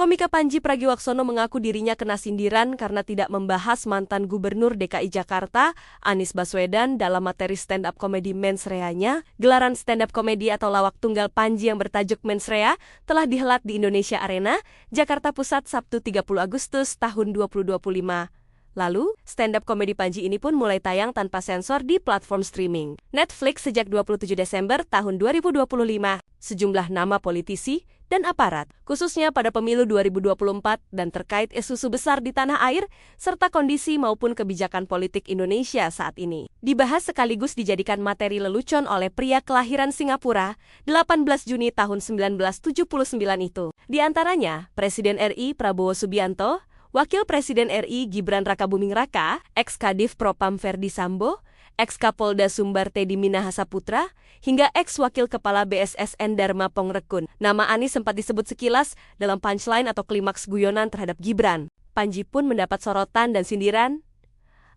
Komika Pandji Pragiwaksono mengaku dirinya kena sindiran karena tidak membahas mantan Gubernur DKI Jakarta, Anies Baswedan, dalam materi stand-up komedi Mens Rea-nya. Gelaran stand-up komedi atau lawak tunggal Pandji yang bertajuk Mens Rea telah dihelat di Indonesia Arena, Jakarta Pusat, Sabtu 30 Agustus tahun 2025. Lalu, stand-up komedi Pandji ini pun mulai tayang tanpa sensor di platform streaming Netflix sejak 27 Desember tahun 2025. Sejumlah nama politisi dan aparat, khususnya pada pemilu 2024 dan terkait isu besar di tanah air, serta kondisi maupun kebijakan politik Indonesia saat ini, dibahas sekaligus dijadikan materi lelucon oleh pria kelahiran Singapura, 18 Juni tahun 1979 itu. Di antaranya, Presiden RI Prabowo Subianto, Wakil Presiden RI Gibran Rakabuming Raka, ex-Kadif Propam Ferdi Sambo, ex-Kapolda Sumbar Teddy Minahasa Putra, hingga ex-Wakil Kepala BSSN Dharma Pongrekun. Nama Anies sempat disebut sekilas dalam punchline atau klimaks guyonan terhadap Gibran. Pandji pun mendapat sorotan dan sindiran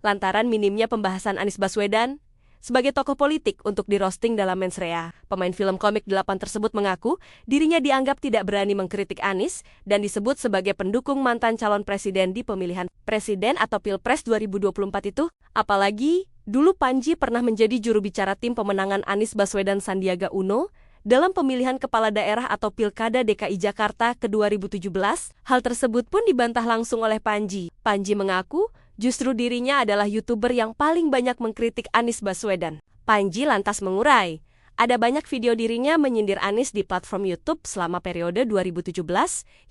lantaran minimnya pembahasan Anies Baswedan sebagai tokoh politik untuk di-roasting dalam Mens Rea. Pemain film komik 8 tersebut mengaku dirinya dianggap tidak berani mengkritik Anies dan disebut sebagai pendukung mantan calon presiden di pemilihan presiden atau Pilpres 2024 itu. Apalagi, dulu Pandji pernah menjadi juru bicara tim pemenangan Anies Baswedan Sandiaga Uno dalam pemilihan kepala daerah atau Pilkada DKI Jakarta ke 2017. Hal tersebut pun dibantah langsung oleh Pandji. Pandji mengaku justru dirinya adalah YouTuber yang paling banyak mengkritik Anies Baswedan. Pandji lantas mengurai, ada banyak video dirinya menyindir Anies di platform YouTube selama periode 2017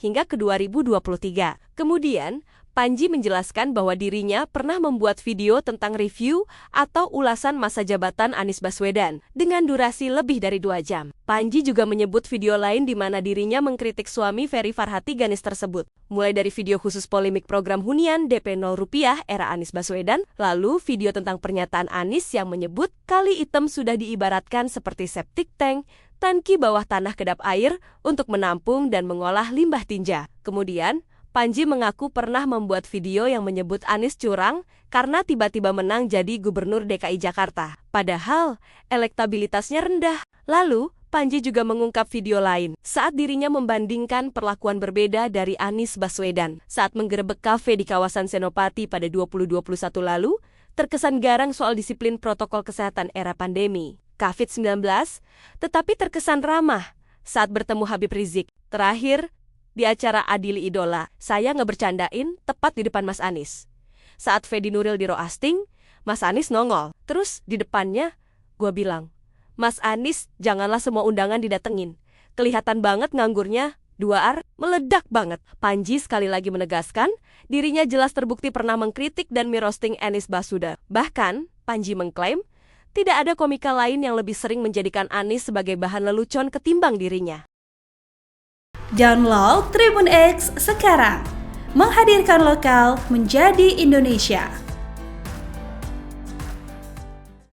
hingga ke 2023. Kemudian, Pandji menjelaskan bahwa dirinya pernah membuat video tentang review atau ulasan masa jabatan Anies Baswedan dengan durasi lebih dari 2 jam. Pandji juga menyebut video lain di mana dirinya mengkritik suami Ferry Farhati Ganis tersebut. Mulai dari video khusus polemik program hunian DP 0 rupiah era Anies Baswedan, lalu video tentang pernyataan Anies yang menyebut Kali Item sudah diibaratkan seperti septic tank, tangki bawah tanah kedap air untuk menampung dan mengolah limbah tinja. Kemudian, Pandji mengaku pernah membuat video yang menyebut Anies curang karena tiba-tiba menang jadi Gubernur DKI Jakarta. Padahal, elektabilitasnya rendah. Lalu, Pandji juga mengungkap video lain saat dirinya membandingkan perlakuan berbeda dari Anies Baswedan saat menggerebek kafe di kawasan Senopati pada 2021 lalu, terkesan garang soal disiplin protokol kesehatan era pandemi COVID-19, tetapi terkesan ramah saat bertemu Habib Rizik. Terakhir, di acara Adili Idola, saya ngebercandain tepat di depan Mas Anies. Saat Fedi Nuril di-roasting, Mas Anies nongol. Terus di depannya, gue bilang, Mas Anies janganlah semua undangan didatengin. Kelihatan banget nganggurnya, 2R, meledak banget. Pandji sekali lagi menegaskan, dirinya jelas terbukti pernah mengkritik dan mi-roasting Anies Baswedan. Bahkan, Pandji mengklaim, tidak ada komika lain yang lebih sering menjadikan Anies sebagai bahan lelucon ketimbang dirinya. Download Tribun X sekarang, menghadirkan lokal menjadi Indonesia.